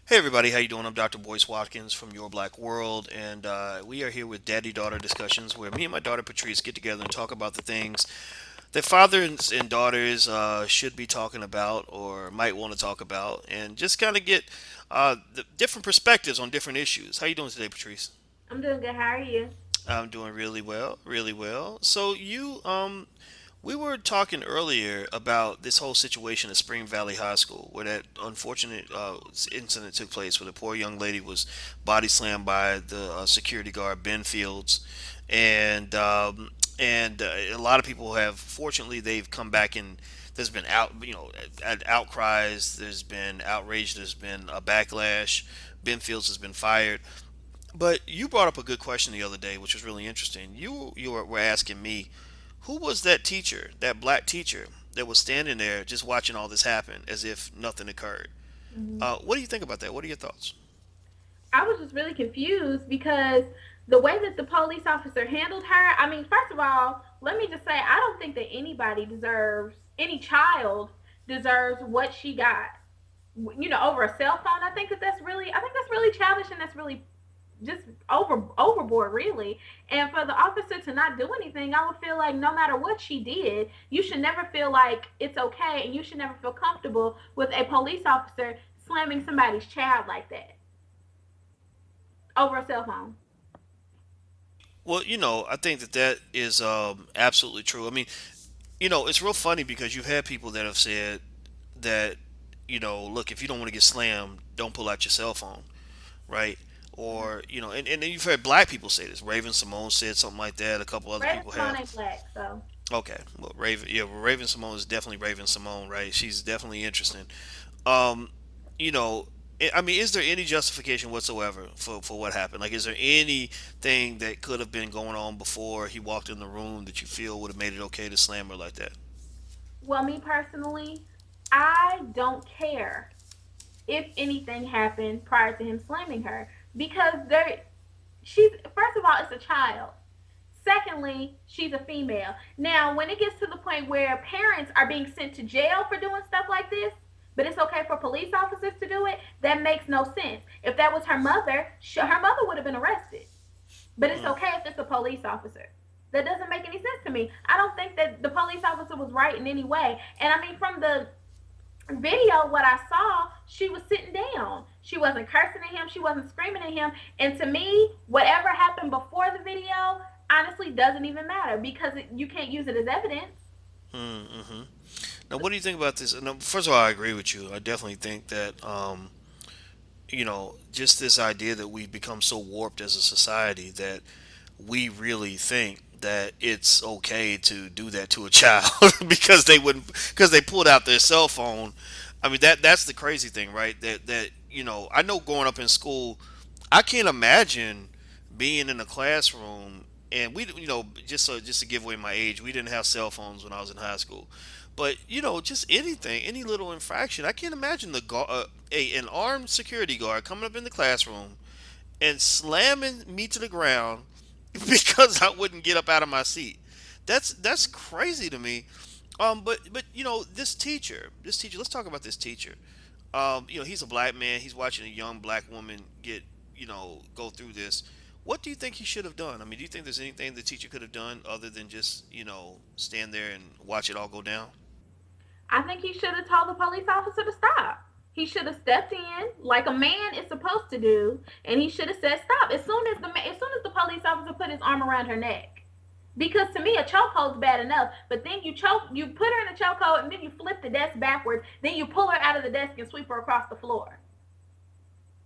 Hey everybody, how you doing? I'm Dr. Boyce Watkins from Your Black World, and we are here with daddy-daughter discussions, where me and my daughter Patrice get together and talk about the things that fathers and daughters should be talking about or might want to talk about, and just kind of get the different perspectives on different issues. How you doing today, Patrice? I'm doing good. How are you? I'm doing really well, really well. So we were talking earlier about this whole situation at Spring Valley High School, where that unfortunate incident took place, where the poor young lady was body slammed by the security guard Ben Fields, and a lot of people have, fortunately, they've come back and there's been outcries, there's been outrage, there's been a backlash. Ben Fields has been fired. But you brought up a good question the other day, which was really interesting. You were asking me, who was that teacher, that black teacher that was standing there just watching all this happen as if nothing occurred? hmm What do you think about that? What are your thoughts? I was just really confused because the way that the police officer handled her, I mean, first of all, let me just say, I don't think that anybody deserves, any child deserves what she got, over a cell phone. I think that's really childish and that's really just overboard really. And for the officer to not do anything, I would feel like no matter what she did, you should never feel like it's okay and you should never feel comfortable with a police officer slamming somebody's child like that over a cell phone. Well, I think that that is absolutely true. I mean, it's real funny because you've had people that have said that, look, if you don't want to get slammed, don't pull out your cell phone, right? Or, and then you've heard black people say this. Raven Simone said something like that. A couple other Raven people Simone have. ain't black, so Okay, well, Raven Simone is definitely Raven Simone, right? She's definitely interesting. Um, I mean, is there any justification whatsoever for what happened? Like, is there anything that could have been going on before he walked in the room that you feel would have made it okay to slam her like that? well, me personally, I don't care if anything happened prior to him slamming her because she's first of all it's a child. Secondly, she's a female. Now, when it gets to the point where parents are being sent to jail for doing stuff like this, but it's okay for police officers to do it, that makes no sense. If that was her mother, her mother would have been arrested. But it's Mm. okay if it's a police officer. That doesn't make any sense to me. I don't think that the police officer was right in any way. And I mean, from the video, what I saw, she was sitting down. She wasn't cursing at him. She wasn't screaming at him. And to me, whatever happened before the video honestly doesn't even matter because you can't use it as evidence. Mm-hmm. Now, what do you think about this? Now, first of all, I agree with you. I definitely think that just this idea that we've become so warped as a society that we really think that it's okay to do that to a child because they pulled out their cell phone. I mean, that's the crazy thing, right? That I know growing up in school, I can't imagine being in a classroom, and we, just to give away my age, we didn't have cell phones when I was in high school. But just anything, any little infraction, I can't imagine an armed security guard coming up in the classroom and slamming me to the ground because I wouldn't get up out of my seat. That's crazy to me. But this teacher. Let's talk about this teacher. He's a black man. He's watching a young black woman go through this. What do you think he should have done? I mean, do you think there's anything the teacher could have done other than just stand there and watch it all go down? I think he should have told the police officer to stop. He should have stepped in like a man is supposed to do, and he should have said stop as soon as the police officer put his arm around her neck. Because to me, a chokehold's bad enough, but then you put her in a chokehold, and then you flip the desk backwards, then you pull her out of the desk and sweep her across the floor.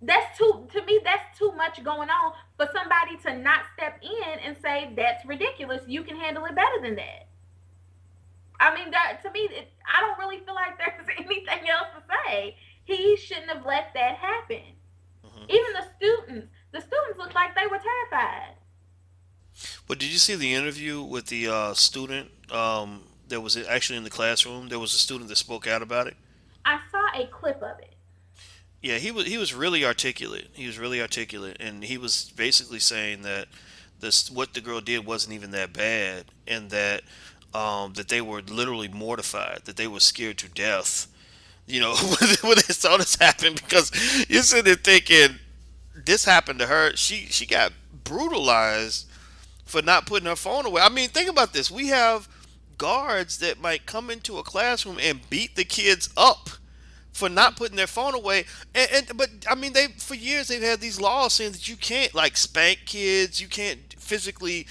That's too to me. That's too much going on for somebody to not step in and say that's ridiculous. You can handle it better than that. I mean, that to me, I don't really feel like there's anything else to say. He shouldn't have let that happen. Hmm. Even the students looked like they were terrified. But did you see the interview with the student that was actually in the classroom? There was a student that spoke out about it. I saw a clip of it. Yeah, he was really articulate. He was really articulate, and he was basically saying that this what the girl did wasn't even that bad, and that they were literally mortified, that they were scared to death, You know, when they saw this happen, because you're sitting there thinking this happened to her. She got brutalized for not putting her phone away. I mean, think about this. We have guards that might come into a classroom and beat the kids up for not putting their phone away. And but I mean, they for years they've had these laws saying that you can't like spank kids, you can't physically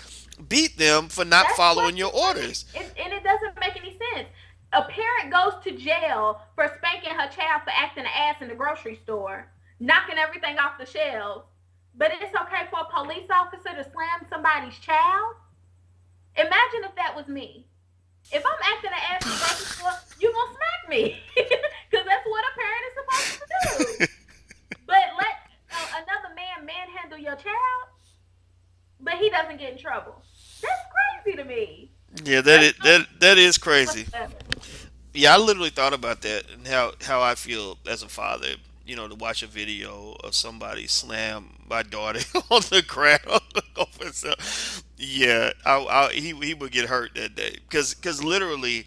beat them for not That's what following your it doesn't, orders. and it doesn't make any sense. A parent goes to jail for spanking her child for acting an ass in the grocery store, knocking everything off the shelves, but it's okay for a police officer to slam somebody's child. Imagine if that was me. If I'm acting an ass in the grocery store, you gonna smack me because that's what a parent is supposed to do. But let another man manhandle your child, but he doesn't get in trouble. That's crazy to me. Yeah, That's that is crazy. whatsoever. Yeah, I literally thought about that and how I feel as a father. You know, to watch a video of somebody slam my daughter on the ground over yeah, he would get hurt that day because literally,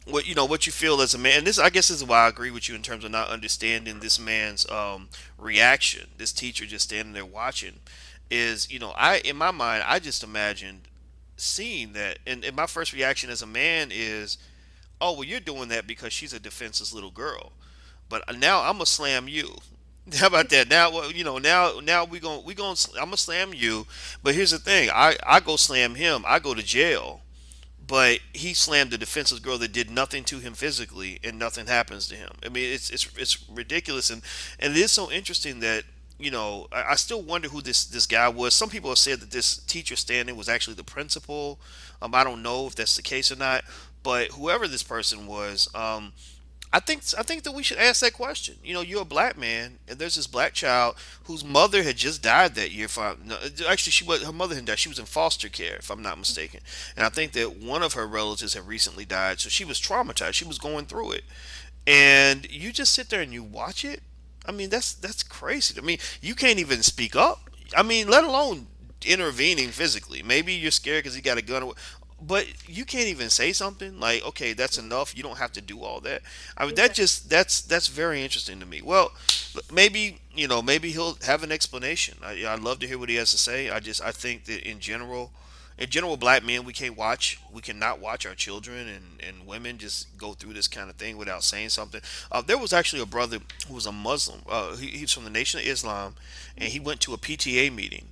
what you feel as a man. And this I guess is why I agree with you in terms of not understanding this man's reaction. This teacher just standing there watching is I in my mind I just imagined seeing that, and my first reaction as a man is, oh well, you're doing that because she's a defenseless little girl. But now I'm gonna slam you. How about that? Now, well, now we going I'm gonna slam you. But here's the thing: I go slam him. I go to jail. But he slammed the defenseless girl that did nothing to him physically, and nothing happens to him. I mean, it's ridiculous, and it is so interesting that I still wonder who this guy was. Some people have said that this teacher standing was actually the principal. I don't know if that's the case or not, but whoever this person was, I think that we should ask that question. You're a black man, and there's this black child whose mother had just died that year. If I no, actually, her mother had died. She was in foster care, if I'm not mistaken. And I think that one of her relatives had recently died, so she was traumatized. She was going through it, and you just sit there and you watch it. I mean, that's crazy. I mean, you can't even speak up. I mean, let alone intervening physically. Maybe you're scared because he got a gun, but you can't even say something like, "Okay, that's enough. You don't have to do all that." I mean, Exactly. that's very interesting to me. Well, maybe he'll have an explanation. I'd love to hear what he has to say. I think that in general, black men we cannot watch our children and women just go through this kind of thing without saying something. There was actually a brother who was a Muslim. He's from the Nation of Islam, and he went to a PTA meeting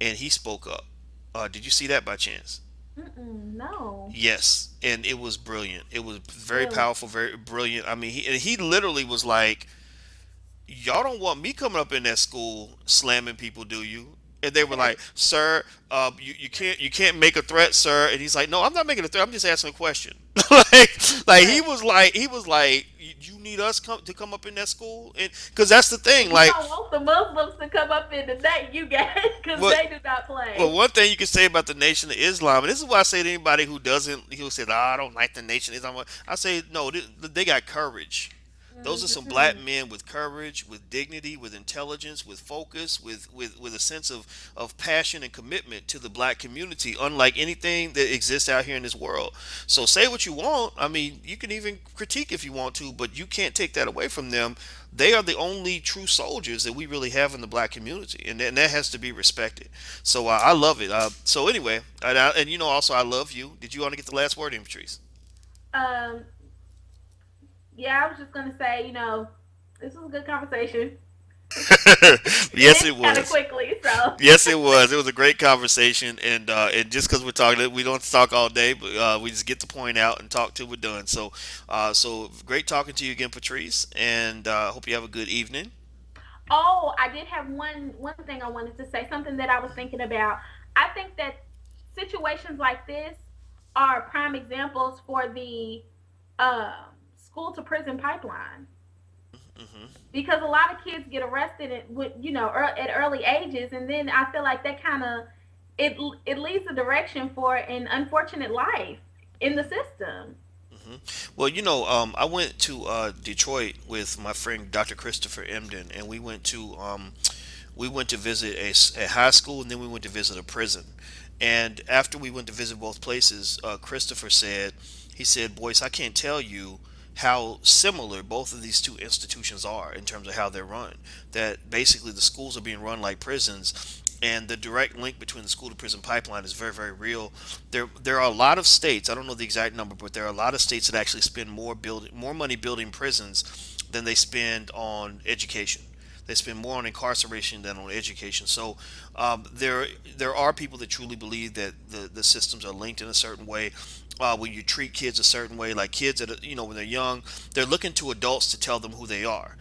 and he spoke up. Did you see that by chance? Mm-mm, no. Yes, and it was brilliant. It was very Really? powerful, very brilliant. I mean, he literally was like, y'all don't want me coming up in that school slamming people, do you? And they were like, sir, you can't make a threat, sir. And he's like, no, I'm not making a threat. I'm just asking a question. like Right. he was like, you need us to come up in that school, and because that's the thing. You Like, don't want the Muslims to come up in the day you got because what they do not well, play. one thing you can say about the Nation of Islam, and this is why I say to anybody who doesn't, who says, "Oh, I don't like the Nation of Islam," I say, no, they got courage. Those are some black Mm-hmm. men with courage, with dignity, with intelligence, with focus, with a sense of passion and commitment to the black community, unlike anything that exists out here in this world. So say what you want. I mean, you can even critique if you want to, but you can't take that away from them. They are the only true soldiers that we really have in the black community, and that has to be respected. So I love it. So anyway, and also I love you. Did you want to get the last word in, Patrice? Um, yeah, I was just gonna say, this was a good conversation. It Yes, ended it kind of was. quickly, so Yes, it was. It was a great conversation, and just because we're talking, we don't have to talk all day, but we just get the point out and talk till we're done. So great talking to you again, Patrice, and hope you have a good evening. oh, I did have one thing I wanted to say, something that I was thinking about. I think that situations like this are prime examples for the school to prison pipeline Hmm. because a lot of kids get arrested at early ages, and then I feel like that kind of it leads the direction for an unfortunate life in the system. Hmm. Well, I went to Detroit with my friend Dr. Christopher Emden, and we went to visit a high school, and then we went to visit a prison. And after we went to visit both places, Christopher said, he said, Boyce, I can't tell you how similar both of these two institutions are in terms of how they're run. That basically the schools are being run like prisons, and the direct link between the school to prison pipeline is very, very real. There are a lot of states. I don't know the exact number, but there are a lot of states that actually spend more money building prisons than they spend on education. They spend more on incarceration than on education. So there are people that truly believe that the systems are linked in a certain way. When you treat kids a certain way, like kids that when they're young, they're looking to adults to tell them who they are.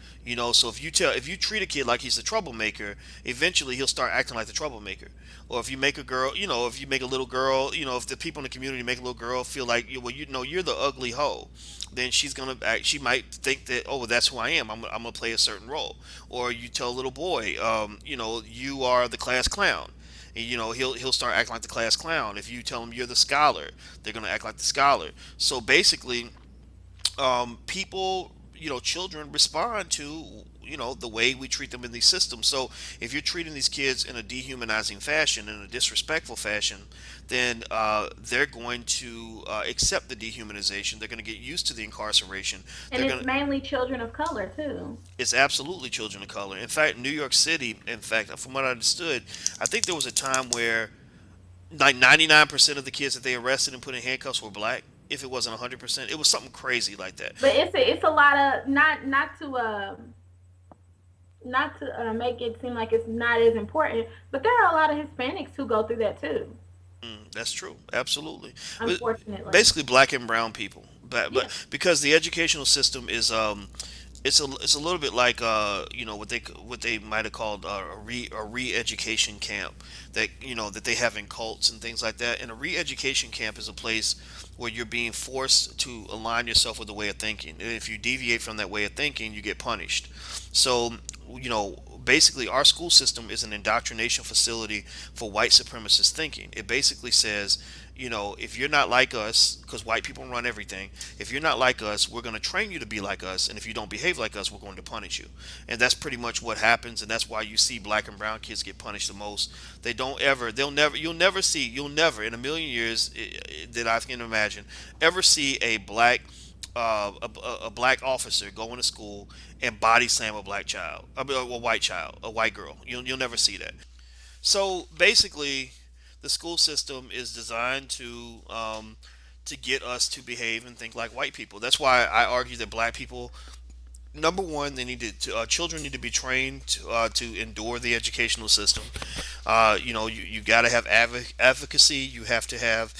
So if you treat a kid like he's the troublemaker, eventually he'll start acting like the troublemaker. Or if you make a girl, if you make a little girl, if the people in the community make a little girl feel like, well, you're the ugly hoe, then she's gonna act. She might think that, oh, well, that's who I am. I'm gonna play a certain role. Or you tell a little boy, you are the class clown. And, he'll start acting like the class clown. If you tell him you're the scholar, they're gonna act like the scholar. So basically, people, children respond to, the way we treat them in these systems. So if you're treating these kids in a dehumanizing fashion, in a disrespectful fashion, then they're going to accept the dehumanization. They're going to get used to the incarceration. And They're it's going to, mainly children of color too. it's absolutely children of color. In fact, New York City, in fact, from what I understood, I think there was a time where like 99% of the kids that they arrested and put in handcuffs were black. If it wasn't 100%, it was something crazy like that. But it's a lot of not to make it seem like it's not as important, but there are a lot of Hispanics who go through that too. That's true, absolutely. But Unfortunately, basically, black and brown people, but yeah. because the educational system is it's a little bit like what they might have called a re-education camp that that they have in cults and things like that. And a re-education camp is a place where you're being forced to align yourself with a way of thinking. And if you deviate from that way of thinking, you get punished. So, basically, our school system is an indoctrination facility for white supremacist thinking. It basically says, if you're not like us, because white people run everything, if you're not like us, we're going to train you to be like us. And if you don't behave like us, we're going to punish you. And that's pretty much what happens. And that's why you see black and brown kids get punished the most. You'll never in a million years that I can imagine, ever see a a black officer go into school and body slam a black child, a white child, a white girl. You'll never see that. So basically, the school system is designed to get us to behave and think like white people. That's why I argue that black people, number one, they need children need to be trained to endure the educational system. You got to have advocacy. You have to have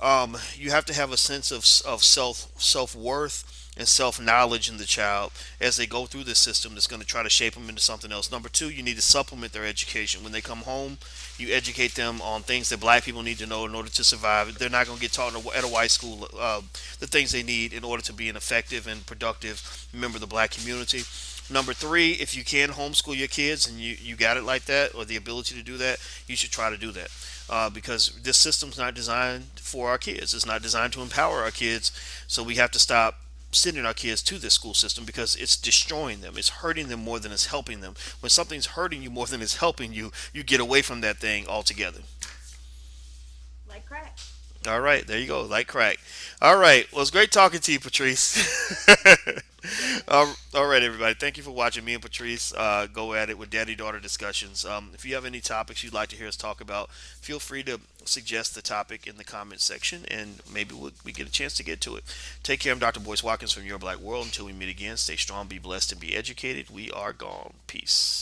a sense of self worth and self knowledge in the child as they go through this system that's going to try to shape them into something else. Number two, you need to supplement their education. When they come home, you educate them on things that black people need to know in order to survive. They're not going to get taught at a white school the things they need in order to be an effective and productive member of the black community. Number three, if you can homeschool your kids and you got it like that or the ability to do that, you should try to do that. Because this system's not designed for our kids. It's not designed to empower our kids. So we have to stop sending our kids to this school system because it's destroying them. It's hurting them more than it's helping them. When something's hurting you more than it's helping you, you get away from that thing altogether. Like crack. All right, there you go, like crack. All right, well, it's great talking to you, Patrice. Yes. All right, everybody. Thank you for watching me and Patrice go at it with daddy daughter discussions. If you have any topics you'd like to hear us talk about, feel free to suggest the topic in the comment section and maybe we get a chance to get to it. Take care. I'm Dr. Boyce Watkins from Your Black World. Until we meet again, stay strong, be blessed, and be educated. We are gone. Peace.